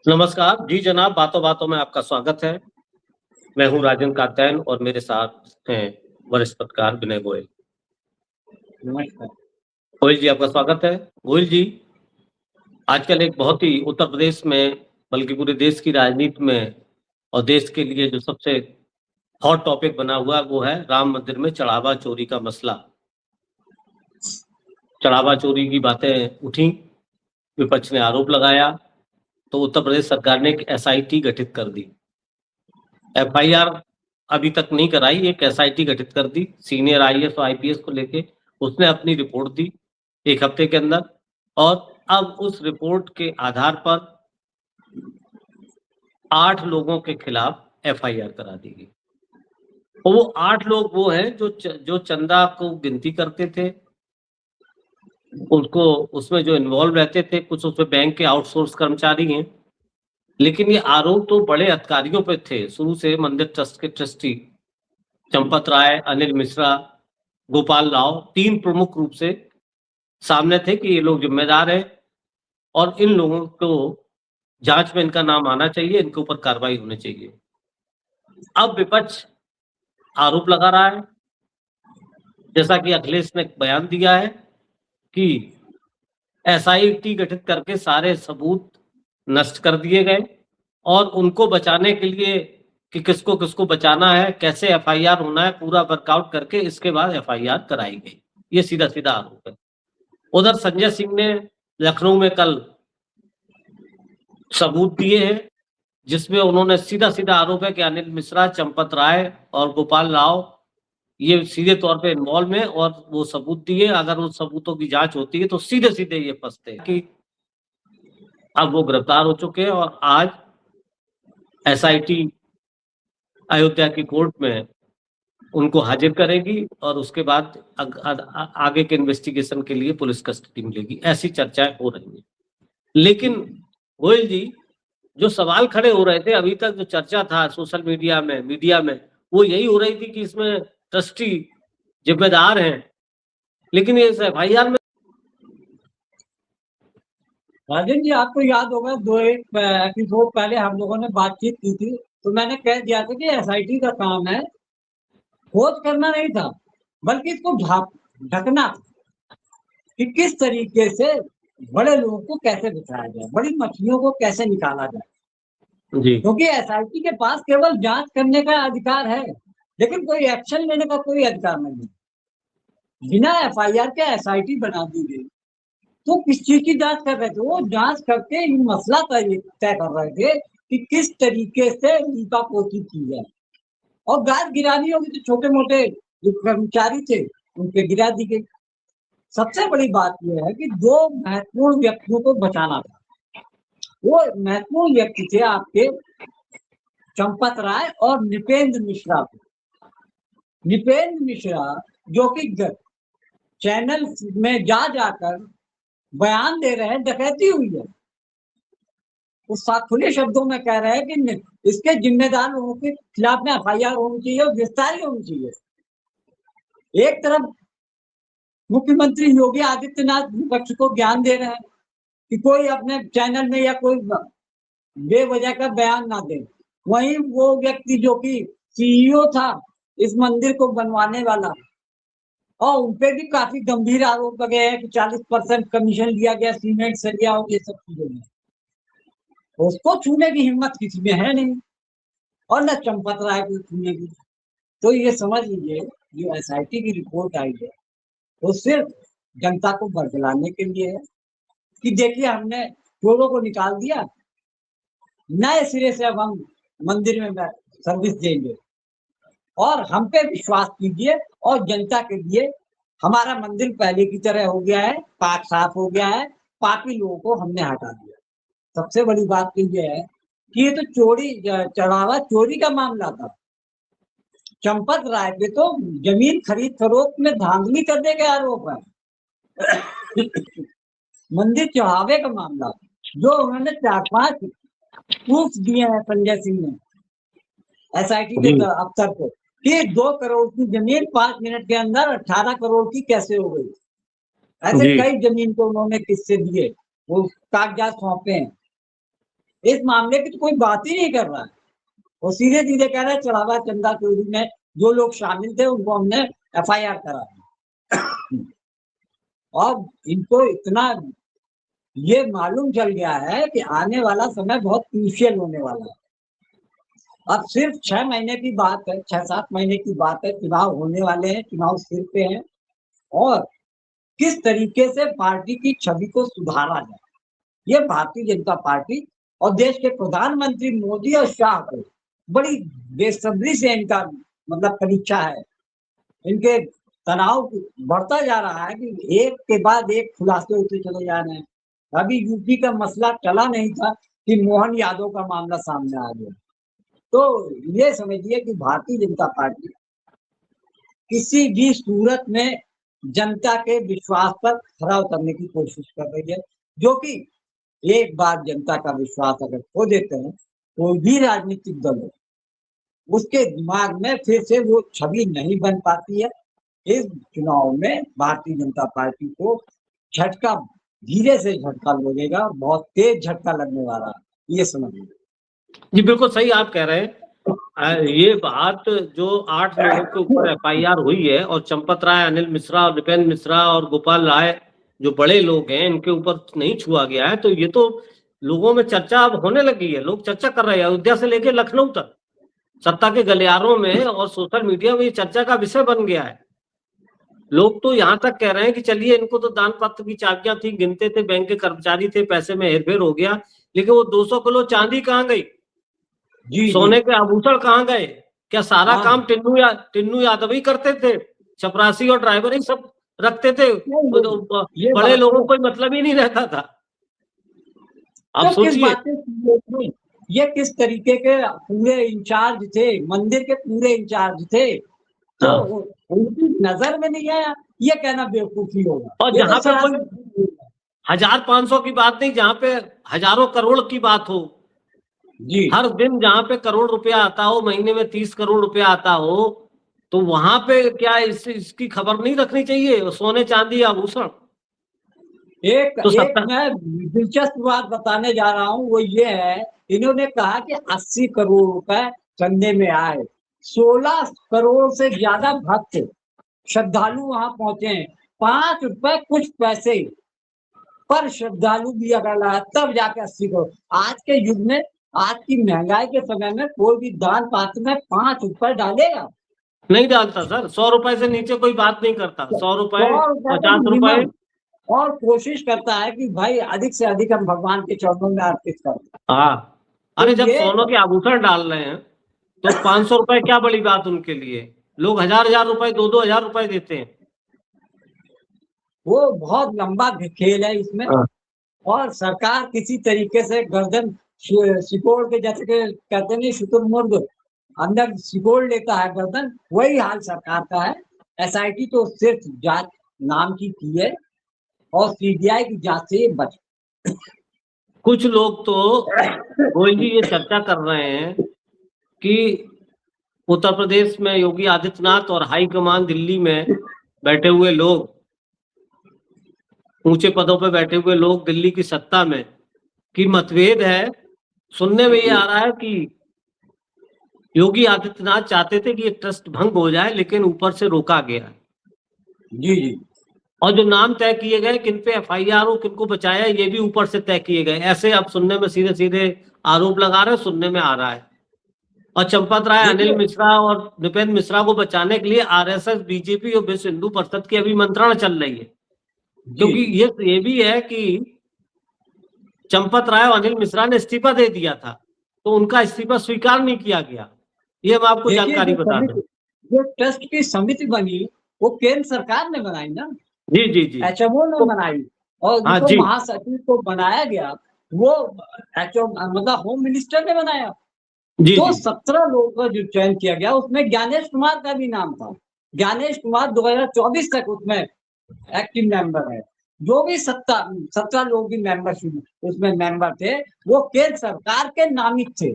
नमस्कार जी जनाब, बातों बातों में आपका स्वागत है। मैं हूं राजन कात्यायन और मेरे साथ हैं वरिष्ठ पत्रकार विनय गोयल। नमस्कार। गोयल जी, आपका स्वागत है। गोयल जी, आजकल एक बहुत ही उत्तर प्रदेश में बल्कि पूरे देश की राजनीति में और देश के लिए जो सबसे हॉट टॉपिक बना हुआ वो है राम मंदिर में चढ़ावा चोरी का मसला। चढ़ावा चोरी की बातें उठी, विपक्ष ने आरोप लगाया, तो उत्तर प्रदेश सरकार ने एक एसआईटी गठित कर दी। एफआईआर अभी तक नहीं कराई, एक एसआईटी गठित कर दी सीनियर आईएएस और आईपीएस को लेके। उसने अपनी रिपोर्ट दी 1 हफ्ते के अंदर और अब उस रिपोर्ट के आधार पर 8 लोगों के खिलाफ एफआईआर करा दी गई। और वो 8 लोग वो हैं जो चंदा को गिनती करते थे, उनको उसमें जो इन्वॉल्व रहते थे, कुछ उसमें बैंक के आउटसोर्स कर्मचारी हैं। लेकिन ये आरोप तो बड़े अधिकारियों पे थे शुरू से। मंदिर ट्रस्ट के ट्रस्टी चंपत राय, अनिल मिश्रा, गोपाल राव, 3 प्रमुख रूप से सामने थे कि ये लोग जिम्मेदार हैं और इन लोगों को जांच में इनका नाम आना चाहिए, इनके ऊपर कार्रवाई होनी चाहिए। अब विपक्ष आरोप लगा रहा है, जैसा कि अखिलेश ने बयान दिया है कि एसआईटी गठित करके सारे सबूत नष्ट कर दिए गए और उनको बचाने के लिए कि किसको किसको बचाना है, कैसे एफआईआर होना है, पूरा वर्कआउट करके इसके बाद एफआईआर कराई गई। ये सीधा सीधा आरोप है। उधर संजय सिंह ने लखनऊ में कल सबूत दिए हैं, जिसमें उन्होंने सीधा सीधा आरोप है कि अनिल मिश्रा, चंपत राय और गोपाल राव ये सीधे तौर पे इन्वॉल्व है और वो सबूत दिए। अगर उन सबूतों की जांच होती है तो सीधे सीधे ये फंसते हैं कि अब वो गिरफ्तार हो चुके हैं और आज एसआईटी अयोध्या की कोर्ट में उनको हाजिर करेगी और उसके बाद आगे के इन्वेस्टिगेशन के लिए पुलिस कस्टडी मिलेगी। ऐसी चर्चाएं हो रही हैं। लेकिन गोयल जी, जो सवाल खड़े हो रहे थे अभी तक, जो चर्चा था सोशल मीडिया में वो यही हो रही थी कि इसमें ट्रस्टी जिम्मेदार हैं, लेकिन ये एफआईआर में राजन जी, आपको याद होगा 2 एपिसोड पहले हम लोगों ने बातचीत की थी, तो मैंने कह दिया था कि एसआईटी का काम है खोज करना नहीं था, बल्कि इसको ढकना था कि किस तरीके से बड़े लोगों को कैसे बचाया जाए, बड़ी मछलियों को कैसे निकाला जाए जी, क्योंकि एसआईटी के पास केवल जांच करने का अधिकार है, लेकिन कोई एक्शन लेने का कोई अधिकार नहीं है। बिना एफआईआर के एसआईटी बना दी गई, तो किस चीज की जांच कर रहे थे? वो जांच करके ये मसला तय कर रहे थे कि किस तरीके से उनका पोती की जाए। और गाज गिरानी होगी तो छोटे मोटे जो कर्मचारी थे उनके गिरा दी गई। सबसे बड़ी बात यह है कि 2 महत्वपूर्ण व्यक्तियों को बचाना था। वो महत्वपूर्ण व्यक्ति थे आपके चंपत राय और नृपेंद्र मिश्रा। नृपेंद्र मिश्रा जो कि चैनल में जाकर बयान दे रहे हैं डकैती हुई है, वो खुले शब्दों में कह रहे हैं कि इसके जिम्मेदार लोगों के खिलाफ में एफआईआर होनी चाहिए और गिरफ्तारी होनी चाहिए। एक तरफ मुख्यमंत्री योगी आदित्यनाथ विपक्ष को ज्ञान दे रहे हैं कि कोई अपने चैनल में या कोई बेवजह का बयान ना दे, वहीं वो व्यक्ति जो कि सीईओ था इस मंदिर को बनवाने वाला, और उनपे भी काफी गंभीर आरोप लगे हैं कि 40% कमीशन लिया गया सीमेंट सरिया और ये सब चीजों में। उसको छूने की हिम्मत किसी में है नहीं और न चंपत राय को छूने की। तो ये समझ लीजिए जो एसआईटी की रिपोर्ट आई है वो सिर्फ जनता को बरगलाने के लिए है कि देखिए हमने चोरों को निकाल दिया, नए सिरे से अब हम मंदिर में सर्विस देंगे और हम पे विश्वास कीजिए और जनता के लिए हमारा मंदिर पहले की तरह हो गया है, पाक साफ हो गया है, पापी लोगों को हमने हटा दिया। सबसे बड़ी बात तो यह है कि ये तो चढ़ावा चोरी का मामला था। चंपत राय पे तो जमीन खरीद फरोख्त में धांधली करने के आरोप है। मंदिर चढ़ावे का मामला जो उन्होंने 4-5 प्रूफ दिए हैं संजय सिंह ने एसआईटी के अफसर को कि 2 करोड़ की जमीन 5 मिनट के अंदर 18 करोड़ की कैसे हो गई। ऐसे जी कई जमीन को उन्होंने किससे दिए, वो कागजात सौंपे हैं। इस मामले की तो कोई बात ही नहीं कर रहा है। वो सीधे-सीधे कह रहा है चढ़ावा चंदा चोरी में जो लोग शामिल थे उनको हमने एफआईआर करा दी। और इनको इतना ये मालूम चल गया है कि आने वाला समय बहुत क्रूशियल होने वाला है। अब सिर्फ 6 महीने की बात है, 6-7 महीने की बात है, चुनाव होने वाले हैं, चुनाव सिर पे हैं और किस तरीके से पार्टी की छवि को सुधारा जाए, ये भारतीय जनता पार्टी और देश के प्रधानमंत्री मोदी और शाह को बड़ी बेसब्री से इनका मतलब परीक्षा है। इनके तनाव बढ़ता जा रहा है कि एक के बाद एक खुलासे होते चले जा रहे हैं। अभी यूपी का मसला टला नहीं था कि मोहन यादव का मामला सामने आ गया। तो ये समझिए कि भारतीय जनता पार्टी किसी भी सूरत में जनता के विश्वास पर खरा उतरने की कोशिश कर रही है, जो कि एक बार जनता का विश्वास अगर खो देते हैं, कोई भी राजनीतिक दल हो, उसके दिमाग में फिर से वो छवि नहीं बन पाती है। इस चुनाव में भारतीय जनता पार्टी को झटका, धीरे से झटका लगेगा, बहुत तेज झटका लगने वाला है, ये समझिए। जी बिल्कुल सही आप कह रहे हैं। ये बात जो 8 लोगों के ऊपर एफआईआर हुई है और चंपत राय, अनिल मिश्रा और नृपेंद्र मिश्रा और गोपाल राय जो बड़े लोग हैं इनके ऊपर नहीं छुआ गया है, तो ये तो लोगों में चर्चा अब होने लगी है। लोग चर्चा कर रहे हैं अयोध्या से लेकर लखनऊ तक, सत्ता के गलियारों में और सोशल मीडिया में ये चर्चा का विषय बन गया है। लोग तो यहाँ तक कह रहे हैं कि चलिए इनको तो दान पत्र की चाबियां थी, गिनते थे, बैंक के कर्मचारी थे, पैसे में हेरफेर हो गया, लेकिन वो 200 किलो चांदी कहाँ गई, जी सोने के आभूषण कहाँ गए? क्या सारा हाँ। काम टिन्नू यादव ही करते थे? चपरासी और ड्राइवर ही सब रखते थे, ये बड़े बात लोगों तो को कोई मतलब ही नहीं रहता था। आप तो किस सोचिए। बातें थी, ये किस तरीके के पूरे इंचार्ज थे, मंदिर के पूरे इंचार्ज थे, तो हाँ, उनकी नजर में नहीं आया, ये कहना बेवकूफी होगा। और ये जहां तो पे कोई सरासर 1000-500 की बात नहीं, जहां पे हजारों करोड़ की बात हो, जी हर दिन जहां पे करोड़ रुपया आता हो, महीने में 30 करोड़ रुपया आता हो, तो वहां पे क्या इसकी खबर नहीं रखनी चाहिए? सोने चांदी आभूषण एक तो एक सत्ता। मैं दिलचस्प बात बताने जा रहा हूँ, वो ये है, इन्होंने कहा कि 80 करोड़ रुपए चंदे में आए, 16 करोड़ से ज्यादा भक्त श्रद्धालु वहां पहुंचे हैं, 5 रुपए कुछ पैसे पर श्रद्धालु दिया गया है, तब जाके 80 करोड़। आज के युग में, आज की महंगाई के समय में कोई भी दान पात्र में 5 रुपए डालेगा? नहीं डालता सर, 100 रुपए से नीचे कोई बात नहीं करता, 100 रुपए, 100 रुपए तो 50 रुपए। मिनिमम, और कोशिश करता है कि भाई अधिक से अधिक हम भगवान के चरणों में अर्पित करें। हाँ, तो अरे जब ये सोनों के आभूषण डाल रहे हैं तो 500 रुपए क्या बड़ी बात उनके लिए? लोग 1000-1000 रुपए, 2000 रुपए देते हैं। वो बहुत लंबा खेल है इसमें, हाँ। और सरकार किसी तरीके से गर्दन सिकोड़ के, जैसे कि कहते नहीं शुतुरमुर्ग अंदर सिकोड़ लेता है गर्दन, वही हाल सरकार का है। एसआईटी तो सिर्फ जांच नाम की है और सीबीआई की जांच से ये बच। कुछ लोग तो गोयल जी ये चर्चा कर रहे हैं कि उत्तर प्रदेश में योगी आदित्यनाथ और हाई कमान दिल्ली में बैठे हुए लोग, ऊंचे पदों पे बैठे हुए लोग दिल्ली की सत्ता में, की मतभेद है। सुनने में ये आ रहा है कि योगी आदित्यनाथ चाहते थे कि ये ट्रस्ट भंग हो जाए, लेकिन ऊपर से रोका गया। जी जी और जो नाम तय किए गए, किन पे एफआईआर हो, किनको बचाया, ये भी ऊपर से तय किए गए। ऐसे अब सुनने में सीधे सीधे आरोप लगा रहे हैं, सुनने में आ रहा है। और चंपत राय, अनिल देखिए मिश्रा और नृपेंद्र मिश्रा को बचाने के लिए आरएसएस, बीजेपी और विश्व हिंदू परिषद की अभी मंत्रणा चल रही है, जी क्योंकि ये भी है कि चंपत राय और अनिल मिश्रा ने इस्तीफा दे दिया था, तो उनका इस्तीफा स्वीकार नहीं किया गया। ये हम आपको देखिए, जानकारी बता दें। जो ट्रस्ट की समिति बनी, वो केंद्र सरकार ने बनाई ना, जी जी जी। एचएमओ ने तो बनाई, और हाँ जो जी महासचिव को बनाया गया वो एचओ मतलब होम मिनिस्टर ने बनाया। जी तो जी 17 लोगों का जो चयन किया गया, उसमें ज्ञानेश कुमार का भी नाम था। ज्ञानेश कुमार 2024 तक उसमें एक्टिव मेंबर है। जो भी 17 लोग भी मेंबरशिप उसमें मेंबर थे, वो केंद्र सरकार के नामित थे।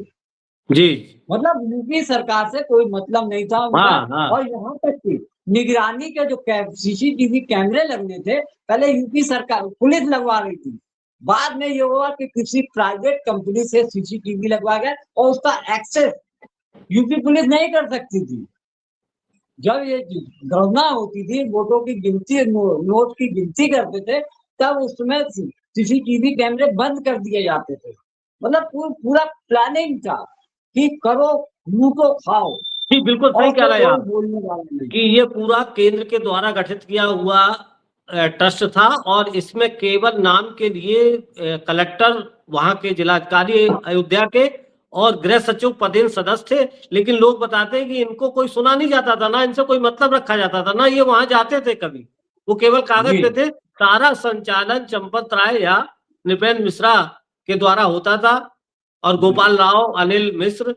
जी। मतलब यूपी सरकार से कोई मतलब नहीं था उनका। हाँ, हाँ। और यहाँ तक कि निगरानी के जो सीसीटीवी कैमरे लगने थे, पहले यूपी सरकार पुलिस लगवा रही थी। बाद में ये हुआ कि किसी प्राइवेट कंपनी से सीसीटीवी लगवा गया और उसका एक्सेस यूपी पुलिस नहीं कर सकती थी। जब ये गणना होती थी, वोटों की गिनती, नोट की गिनती करते थे, तब उसमें सीसीटीवी कैमरे बंद कर दिए जाते थे। मतलब पूरा प्लानिंग था कि करो, लूटो, खाओ, जी, बिल्कुल सही और कह तो रहे हैं कोई आप बोलने वाला नहीं। कि ये पूरा केंद्र के द्वारा गठित किया हुआ ट्रस्ट था और इसमें केवल नाम के लिए कलेक्टर, वहां के जिलाधिकारी अयोध्या के और गृह सचिव पदेन सदस्य थे। लेकिन लोग बताते हैं कि इनको कोई सुना नहीं जाता था, ना इनसे कोई मतलब रखा जाता था, ना ये वहां जाते थे कभी। वो केवल कागज जी, पे थे। सारा संचालन चंपत राय या नृपेंद्र मिश्रा के द्वारा होता था और जी, गोपाल राव, अनिल मिश्र,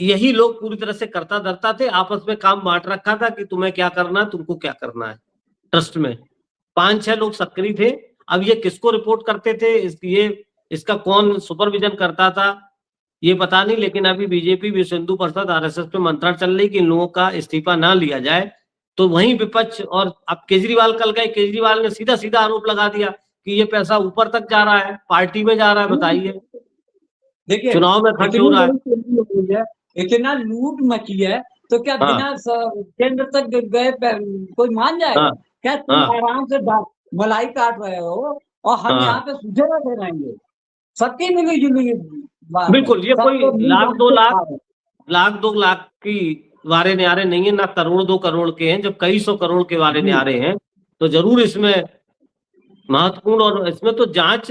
यही लोग पूरी तरह से करता धरता थे। आपस में काम बांट रखा था कि तुम्हें क्या करना है, तुमको क्या करना है। ट्रस्ट में 5-6 लोग सक्रिय थे। अब ये किसको रिपोर्ट करते थे, इसका कौन सुपरविजन करता था, ये पता नहीं। लेकिन अभी बीजेपी, विश्व हिंदू परिषद, आरएसएस पे मंत्रणा चल रही कि इन लोगों का इस्तीफा ना लिया जाए। तो वहीं विपक्ष, और अब केजरीवाल कल गए, केजरीवाल ने सीधा सीधा आरोप लगा दिया कि ये पैसा ऊपर तक जा रहा है, पार्टी में जा रहा है। बताइए, देखिए, चुनाव में खर्च हो इतनी रहा है। बड़ी चोरी हो गई है, इतना लूट मची है, तो क्या हाँ, बिना केंद्र तक गए कोई मान हाँ, जाएगा? क्या तुम हाँ, आराम से मलाई काट रहे हो और हम यहाँ हाँ। पे सूझे बैठे रहेंगे? सबकी मिली जुली बात है, बिल्कुल, ये सब कोई तो मिल लाख बांट दो के लाख खा रहे हैं। लाख 2 लाख की वारे न्यारे नहीं है, ना करोड़ 2 करोड़ के हैं। जब कई सौ करोड़ के वारे जी, न्यारे हैं तो जरूर इसमें महत्वपूर्ण, और इसमें तो जांच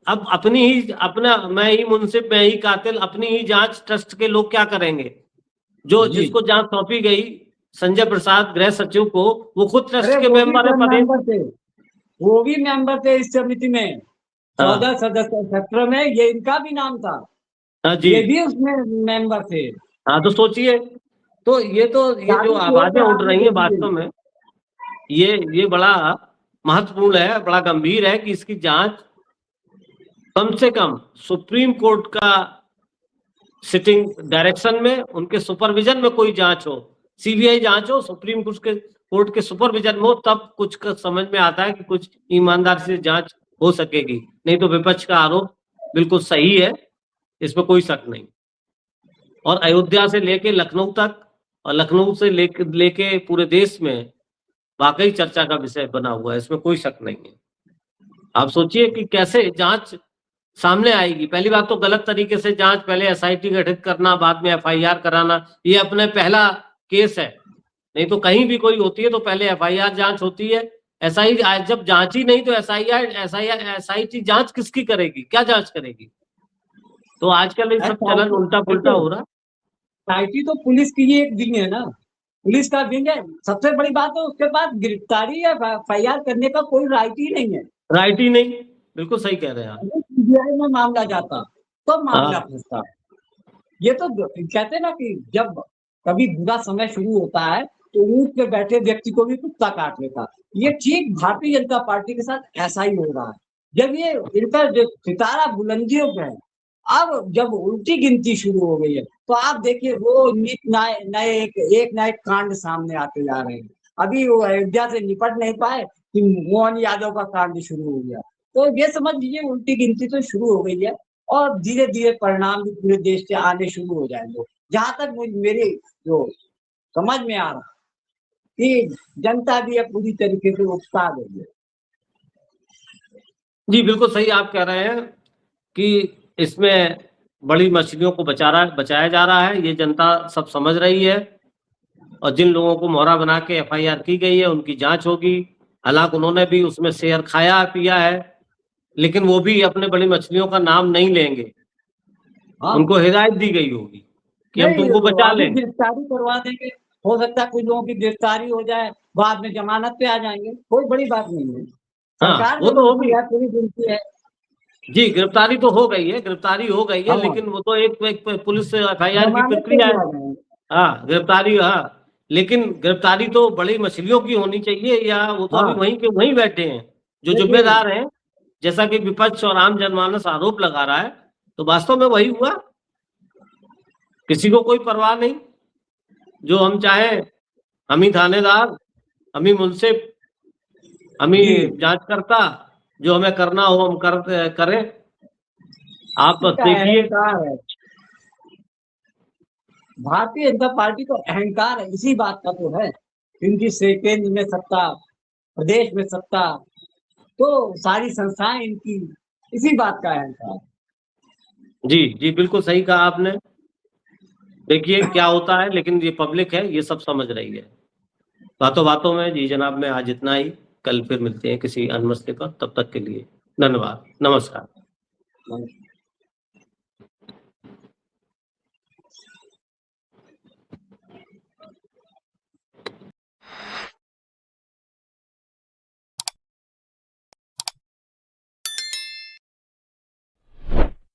अब अपनी ही, अपना मैं ही मुंसिफ, मैं ही कातिल, अपनी ही जांच ट्रस्ट के लोग क्या करेंगे? जो जी। जिसको जांच सौंपी गई संजय प्रसाद गृह सचिव को, वो खुद अरे ट्रस्ट के वो भी मेंबर है, पदेन। मेंबर थे, वो भी मेंबर थे इस समिति में। हाँ, 14 सदस्य सत्र में ये इनका भी नाम था, हाँ जी। ये भी उसमें मेंबर थे। हाँ, तो सोचिए, तो ये जो सारी आवाजें पेपर उठ आपने रही हैं देखी वास्तव होगी। में, ये बड़ा महत्वपूर्ण है, बड़ा गंभीर है कि इसकी जांच कम से कम सुप्रीम कोर्ट का सिटिंग डायरेक्शन में, उनके सुपरविजन में कोई जांच हो, सीबीआई जांच हो, सुप्रीम कोर्ट के सुपरविजन में हो, तब कुछ समझ में आता है कि कुछ ईमानदारी से जांच हो सकेगी। नहीं तो विपक्ष का आरोप बिल्कुल सही है, इसमें कोई शक नहीं। और अयोध्या से लेके लखनऊ तक, और लखनऊ से लेके पूरे देश में वाकई चर्चा का विषय बना हुआ है, इसमें कोई शक नहीं है। आप सोचिए कि कैसे जांच सामने आएगी। पहली बात तो गलत तरीके से जांच, पहले एसआईटी गठित करना, बाद में एफआईआर कराना, ये अपने पहला केस है। नहीं तो कहीं भी कोई होती है तो पहले एफआईआर जांच होती है। एसआई जब जांच ही नहीं तो एसआईटी जांच किसकी करेगी, क्या जांच करेगी? तो आजकल ये सब चलन उल्टा पुल्टा देखिए, हो रहा। आईटी तो पुलिस की ही एक विंग है ना, पुलिस का विंग है। सबसे बड़ी बात है उसके पास गिरफ्तारी या एफआईआर करने का कोई राइट ही नहीं है। राइट ही नहीं, बिल्कुल सही कह रहे हैं आप। अगर सीबीआई में मामला जाता तो मामला हाँ, फंसता। ये तो कहते हैं ना कि जब कभी बुरा समय शुरू होता है तो ऊंट पे बैठे व्यक्ति को भी कुत्ता काट लेता। ये ठीक भारतीय जनता पार्टी के साथ ऐसा ही हो रहा है। जब ये इनका जो सितारा बुलंदियों पे है, अब जब उल्टी गिनती शुरू हो गई है तो आप देखिए वो नित नए नए एक नए कांड सामने आते जा रहे हैं। अभी वो अयोध्या से निपट नहीं पाए कि मोहन यादव का कांड शुरू हो गया। तो ये समझ लीजिए उल्टी गिनती तो शुरू हो गई है और धीरे धीरे परिणाम भी पूरे देश से आने शुरू हो जाएंगे। जहां तक मेरी जो समझ में आ रहा कि जनता भी अब पूरी तरीके से उकसा गई है। जी, बिल्कुल सही आप कह रहे हैं कि इसमें बड़ी मछलियों को बचाया जा रहा है, ये जनता सब समझ रही है। और जिन लोगों को मोहरा बना के एफआईआर की गई है उनकी जांच होगी। हालांकि उन्होंने भी उसमें शेयर खाया पिया है, लेकिन वो भी अपने बड़ी मछलियों का नाम नहीं लेंगे। हाँ, उनको हिदायत दी गई होगी कि हम नहीं, तुमको बचा अभी लेंगे। गिरफ्तारी करवा देंगे। हो सकता है कुछ लोगों की गिरफ्तारी हो जाए, बाद में जमानत पे आ जाएंगे, कोई बड़ी बात नहीं है। हाँ, सरकार वो जो तो गिनती होगी। है पूरी गिनती है। जी, गिरफ्तारी तो हो गई है, गिरफ्तारी हो गई है, हाँ, लेकिन वो तो एक पुलिस एफआईआर की जमानत पे प्रक्रिया भी है। आ जाएंगे। हाँ, गिरफ्तारी, हाँ। लेकिन गिरफ्तारी तो बड़ी मछलियों की होनी चाहिए, या वो तो अभी हाँ, वहीं के वहीं बैठे हैं जो देखिए, जिम्मेदार हैं। जैसा कि विपक्ष और आम जनमानस आरोप लगा रहा है, तो वास्तव में वही हुआ। किसी को कोई परवाह नहीं, जो हम चाहें हम ही थानेदार, हम ही मुंसिफ, हम ही जी। जांचकर्ता, जो हमें करना हो हम करें। आप बस इसका देखिए। अहंकार है, भारतीय जनता पार्टी को अहंकार है, इसी बात का तो है, इनकी से केंद्र में सत्ता, प्रदेश में सत्ता, तो सारी संस्थाएं इनकी, इसी बात का अहंकार। जी जी, बिल्कुल सही कहा आपने। देखिए क्या होता है, लेकिन ये पब्लिक है, ये सब समझ रही है। बातों बातों में जी जनाब में आज इतना ही। कल फिर मिलते हैं किसी अन्य मसले पर, तब तक के लिए धन्यवाद, नमस्कार।